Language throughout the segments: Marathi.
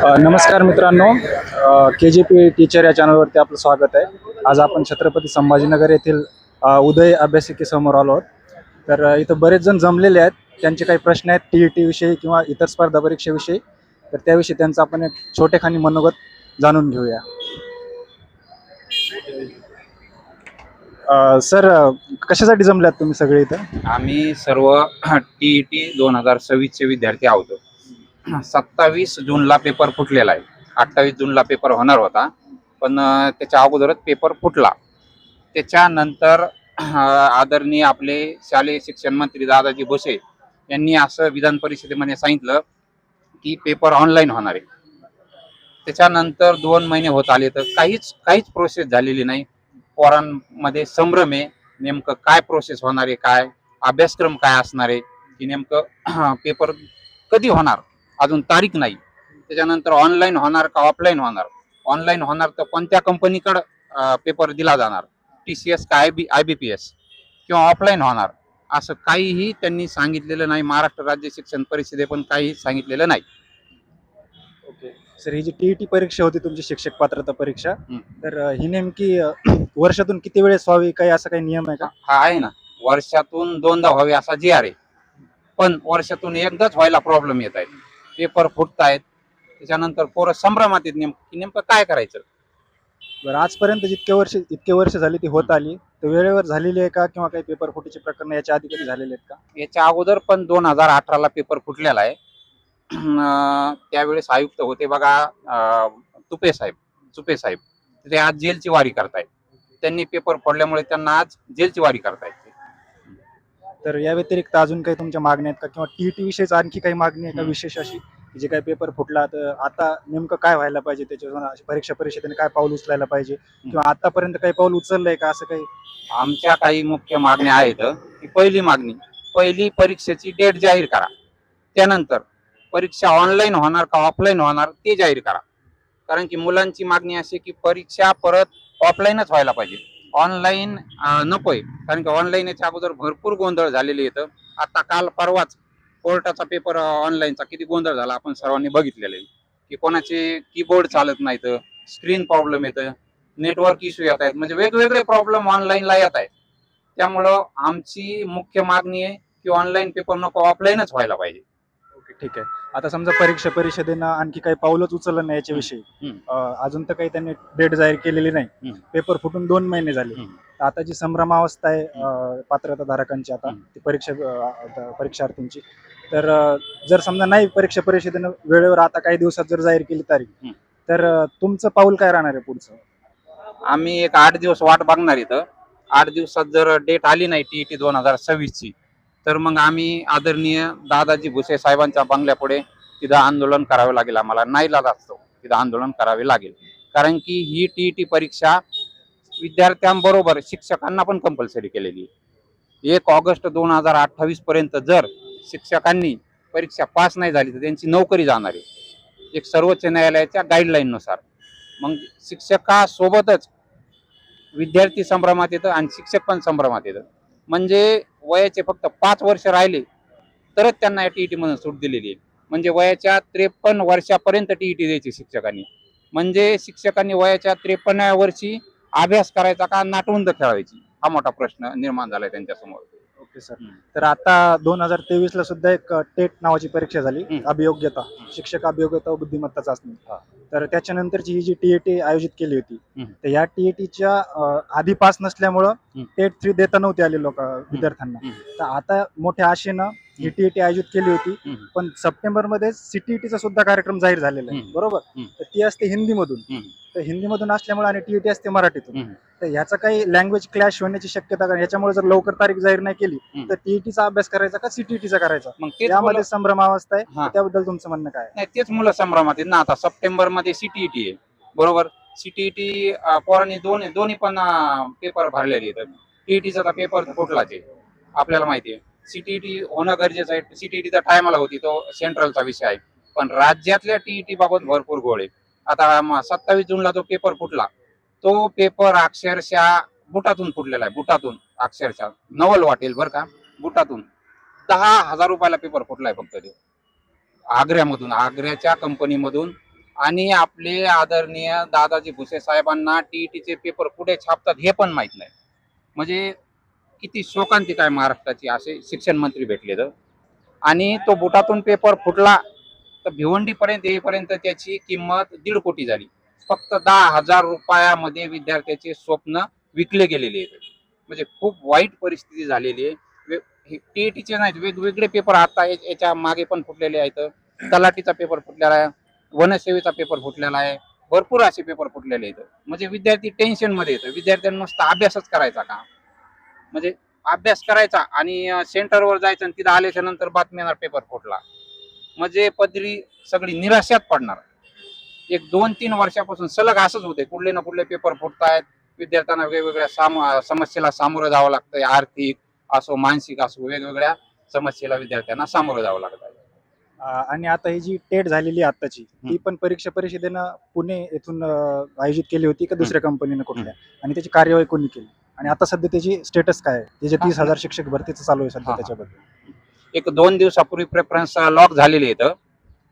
नमस्कार मित्रांनो, KGP टीचर या चॅनलवरती आपलं स्वागत आहे. आज आपण छत्रपती संभाजीनगर येथील उदय अभ्यासिकेसमोर आलो आहोत. तर इथं बरेच जण जमलेले आहेत. त्यांचे काही प्रश्न आहेत TET विषयी किंवा इतर स्पर्धा परीक्षेविषयी. तर त्याविषयी त्यांचं आपण एक छोटेखानी मनोगत जाणून घेऊया. सर, कशासाठी जमल्यात तुम्ही सगळे इथं? आम्ही सर्व TET 2026 विद्यार्थी आहोत. 27 जूनला पेपर फुटलेला आहे. 28 जूनला पेपर होणार होता, पण त्याच्या अगोदरच पेपर फुटला. त्याच्यानंतर आदरणीय आपले शालेय शिक्षण मंत्री दादाजी भुसे यांनी असं विधान परिषदेमध्ये सांगितलं की पेपर ऑनलाईन होणार आहे. त्याच्यानंतर 2 महिने होत आले तर काहीच प्रोसेस झालेली नाही. पोरांमध्ये संभ्रम आहे, नेमकं काय प्रोसेस होणार आहे, काय अभ्यासक्रम काय असणार आहे, की नेमकं पेपर कधी होणार, अजून तारीख नाही. त्याच्यानंतर ऑनलाईन होणार का ऑफलाईन होणार, ऑनलाईन होणार तर कोणत्या कंपनीकडे पेपर दिला जाणार, TCS का IBPS, किंवा ऑफलाईन होणार, असं काहीही त्यांनी सांगितलेलं नाही. महाराष्ट्र राज्य शिक्षण परिषदे पण काही सांगितलेलं नाही. ओके सर, ही जी TET परीक्षा होती तुमची शिक्षक पात्रता परीक्षा, तर ही नेमकी वर्षातून किती वेळेस व्हावी, काही असा काही नियम आहे का? हा आहे ना, वर्षातून 2दा व्हावे असा GR आहे, पण वर्षातून एकदाच व्हायला प्रॉब्लेम येत आहेत. पेपर फुटतायत, त्याच्यानंतर पोरं संभ्रमात आहेत नेमकं काय करायचं. बरं, आजपर्यंत इतके वर्ष झाली ती होत आली, तर वेळेवर झालेली आहे का, किंवा काही पेपर फुटीचे प्रकरण याच्या आधी कधी झालेले आहेत का? याच्या अगोदर पण 2018ला पेपर फुटलेला आहे. त्यावेळेस आयुक्त होते बघा, चुपे साहेब, ते आज जेलची वारी करतायत. त्यांनी पेपर फोडल्यामुळे त्यांना आज जेलची वारी करतायत. तर या व्यतिरिक्त अजून काही तुमच्या मागण्या आहेत का, किंवा TET विषयीच आणखी काही मागणी आहे का विशेष अशी, की जे काही पेपर फुटला तर आता नेमकं काय व्हायला पाहिजे, त्याच्यावर परीक्षा परिषदेने काय पाऊल उचलायला पाहिजे, किंवा आतापर्यंत काही पाऊल उचललंय का असं काही? आमच्या काही मुख्य मागण्या आहेत. की पहिली परीक्षेची डेट जाहीर करा, त्यानंतर परीक्षा ऑनलाईन होणार का ऑफलाईन होणार ते जाहीर करा. कारण की मुलांची मागणी अशी की परीक्षा परत ऑफलाईनच व्हायला पाहिजे, ऑनलाईन नकोय. कारण की ऑनलाईन याच्या अगोदर भरपूर गोंधळ झालेले येतं. आता काल परवाच कोर्टाचा पेपर ऑनलाईनचा किती गोंधळ झाला आपण सर्वांनी बघितलेलं आहे. की कोणाचे कीबोर्ड चालत नाहीत, स्क्रीन प्रॉब्लेम येतं, नेटवर्क इश्यू येत आहेत, म्हणजे वेगवेगळे प्रॉब्लेम ऑनलाईनला येत आहेत. त्यामुळं आमची मुख्य मागणी आहे की ऑनलाईन पेपर नको, ऑफलाईनच व्हायला पाहिजे. ओके, ठीक आहे. आता समजा परीक्षा परिषदेनं आणखी काही पाऊलच उचललं नाही याच्याविषयी, अजून तर काही त्यांनी डेट जाहीर केलेली नाही, पेपर फुटून 2 महिने झाले, तर आता जी संभ्रमावस्था आहे पात्रता धारकांची, आता ती परीक्षार्थींची, तर जर समजा नाही परीक्षा परिषदेनं वेळेवर आता काही दिवसात जर जाहीर केली तारीख, तर तुमचं पाऊल काय राहणार आहे पुढचं? आम्ही एक 8 दिवस वाट बघणार इथं. 8 दिवसात जर डेट आली नाही TET 2026ची, तर मग आम्ही आदरणीय दादाजी भुसे साहेबांच्या बंगल्यापुढे तिथं आंदोलन करावं लागेल. आम्हाला नाईलाज असतो, तिथं आंदोलन करावे लागेल. कारण की ही TET परीक्षा विद्यार्थ्यांबरोबर शिक्षकांना पण कंपल्सरी केलेली आहे. 1 ऑगस्ट 2028 पर्यंत जर शिक्षकांनी परीक्षा पास नाही झाली तर त्यांची नोकरी जाणार आहे, एक सर्वोच्च न्यायालयाच्या गाईडलाईन नुसार. मग शिक्षकासोबतच विद्यार्थी संभ्रमात येतं आणि शिक्षक पण संभ्रमात येतं. म्हणजे वयाचे फक्त 5 वर्ष राहिले तरच त्यांना या TET मधून सूट दिलेली आहे. म्हणजे वयाच्या 53 वर्षापर्यंत TET द्यायची शिक्षकांनी. म्हणजे शिक्षकांनी वयाच्या 53व्या वर्षी अभ्यास करायचा का नाटवंड खेळायची, हा मोठा प्रश्न निर्माण झालाय त्यांच्यासमोर. ओके सर, तर आता 2023ला सुद्धा एक टेट नावाची परीक्षा झाली, अभियोग्यता, शिक्षक अभियोग्यता व बुद्धिमत्ता चाचणी. तर त्याच्यानंतरची ही जी TET आयोजित केली होती, तर या TETच्या आधी पास नसल्यामुळं टेट 3 देता नव्हते आले विद्यार्थ्यांना. तर आता मोठ्या आशेनं ही TET आयोजित केली होती, पण सप्टेंबरमध्ये CTETचा सुद्धा कार्यक्रम जाहीर झालेला आहे, बरोबर? तर ती असते हिंदीमधून, तर हिंदीमधून असल्यामुळे, आणि TET असते मराठीतून, तर ह्याचा काही लँग्वेज क्लॅश होण्याची शक्यता का? याच्यामुळे जर लवकर तारीख जाहीर नाही केली तर TETचा अभ्यास करायचा का CTETचा करायचा, मग तेच यामध्ये संभ्रमावस्था आहे. त्याबद्दल तुमचं म्हणणं काय? नाही, तेच मुलं संभ्रमात आहेत ना. आता सप्टेंबरमध्ये CTET आहे, बरोबर. CTET पोरांनी दोन्ही पण पेपर भरलेले आहेत. TETचा पेपर फुटलाच आहे, आपल्याला माहिती आहे. CTET होणं गरजेचं आहे. CTETचा टायमाला होती, तो सेंट्रलचा विषय आहे. पण राज्यातल्या TET बाबत भरपूर घोळ आहे. आता 27 जूनला जो पेपर फुटला, तो पेपर अक्षरशः बुटातून फुटलेला आहे, बुटातून. अक्षरशः नवल वाटेल बरं का, बुटातून 10,000 रुपयाला पेपर फुटलाय फक्त. तो आग्र्याच्या कंपनीमधून आणि आपले आदरणीय दादाजी भुसे साहेबांना टीईटीचे पेपर कुठे छापतात हे पण माहित नाही. म्हणजे किती शोकांतिक आहे महाराष्ट्राची, असे शिक्षण मंत्री भेटले तर. आणि तो बुटातून पेपर फुटला तर भिवंडी पर्यंत येईपर्यंत त्याची किंमत 1.5 कोटी झाली. फक्त 10,000 रुपयामध्ये विद्यार्थ्याचे स्वप्न विकले गेलेले आहेत. म्हणजे खूप वाईट परिस्थिती झालेली आहे. टीईटीचे नाहीत, वेगवेगळे पेपर आता याच्या मागे पण फुटलेले आहेत. तलाठीचा पेपर फुटलेला आहे, वनसेवेचा पेपर फुटलेला आहे, भरपूर असे पेपर फुटलेले आहेत. म्हणजे विद्यार्थी टेन्शन मध्ये येतं. विद्यार्थ्यांना नुसता अभ्यासच करायचा का? म्हणजे अभ्यास करायचा आणि सेंटरवर जायचं आणि तिथं आल्याच्या नंतर बातमी येणार पेपर फुटला. म्हणजे पदरी सगळी निराशात पडणार. एक 2-3 वर्षापासून सलग असंच होते. कुठले ना कुठले पेपर फुटतायत. विद्यार्थ्यांना वेगवेगळ्या समस्येला सामोरं जावं लागतंय. आर्थिक असो, मानसिक असो, वेगवेगळ्या समस्येला विद्यार्थ्यांना सामोरं जावं लागतं. आणि आता ही जी टेट झालेली आहे आत्ताची, ती पण परीक्षा परिषदेनं पुणे येथून आयोजित केली होती का दुसऱ्या कंपनीनं कुठल्या, आणि त्याची कार्यवाही कोणी केली, आणि आता सध्या त्याची स्टेटस काय आहे? त्याचे 30,000 शिक्षक भरतीचं चालू आहे सध्या, त्याच्याबद्दल एक 2 दिवसापूर्वी प्रेफरन्स लॉक झालेली आहेत.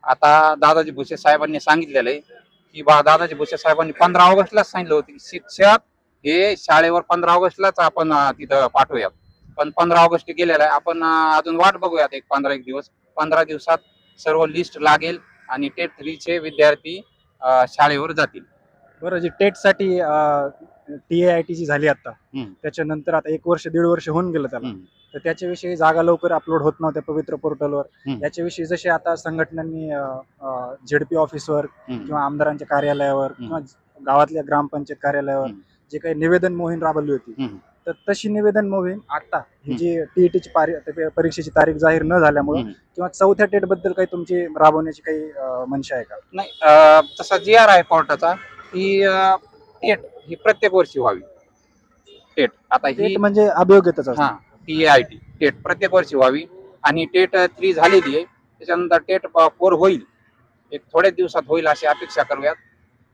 आता दादाजी भुसे साहेबांनी सांगितलेलं आहे की दादाजी भुसे साहेबांनी 15 ऑगस्टलाच सांगितलं होतं की शिक्षक हे शाळेवर 15 ऑगस्टलाच आपण तिथं पाठवूयात. पण 15 ऑगस्ट गेलेला आहे. आपण अजून वाट बघूयात एक 15 दिवस. 15 दिवसात सर्व लिस्ट लागेल आणि टेट 3 चे विद्यार्थी शाळेवर जातील. बरं, जी टेटसाठी TAIT जी झाली आता, त्याच्यानंतर आता 1 वर्ष 1.5 वर्ष होऊन गेलं त्याला, तर त्याच्याविषयी जागा लवकर अपलोड होत नव्हत्या पवित्र पोर्टलवर. याच्याविषयी जसे आता संघटनांनी ZP ऑफिसवर किंवा आमदारांच्या कार्यालयावर किंवा गावातल्या ग्रामपंचायत कार्यालयावर जे काही निवेदन मोहीम राबवली होती, तर तशी निवेदन मोहीम आता ही जी TETची परीक्षेची तारीख जाहीर न झाल्यामुळे किंवा चौथ्या टेट बद्दल काही तुमची राबवण्याची काही मनशा आहे का? नाही, तसा GR आहे कोर्टाचा की टेट ही प्रत्येक वर्षी व्हावी. टेट आता ही म्हणजे अभियोग्यताच असते. TAIT टेट प्रत्येक वर्षी व्हावी आणि टेट 3 झालेली आहे. त्याच्यानंतर टेट 4 होईल. एक थोड्याच दिवसात होईल अशी अपेक्षा करूयात.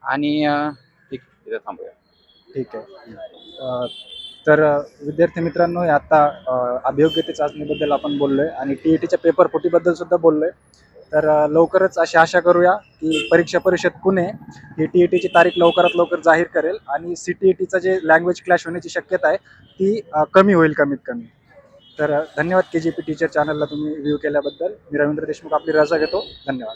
आणि ठीक तिथे थांबूया. ठीक आहे. तर विद्यार्थी मित्रांनो, आता अभियोग्यते चाचणीबद्दल आपण बोललोय आणि TETच्या पेपर फुटीबद्दल सुद्धा बोललोय. तर लवकरच अशी आशा करूया की परीक्षा परिषद पुणे ही TETची तारीख लवकरात लवकर जाहीर करेल आणि CTETचा जे लँग्वेज क्लॅश होण्याची शक्यता आहे ती कमी होईल कमीत कमी. तर धन्यवाद KGP टीचर चॅनलला तुम्ही व्ह्यू केल्याबद्दल. मी रवींद्र देशमुख आपली रजा घेतो. धन्यवाद.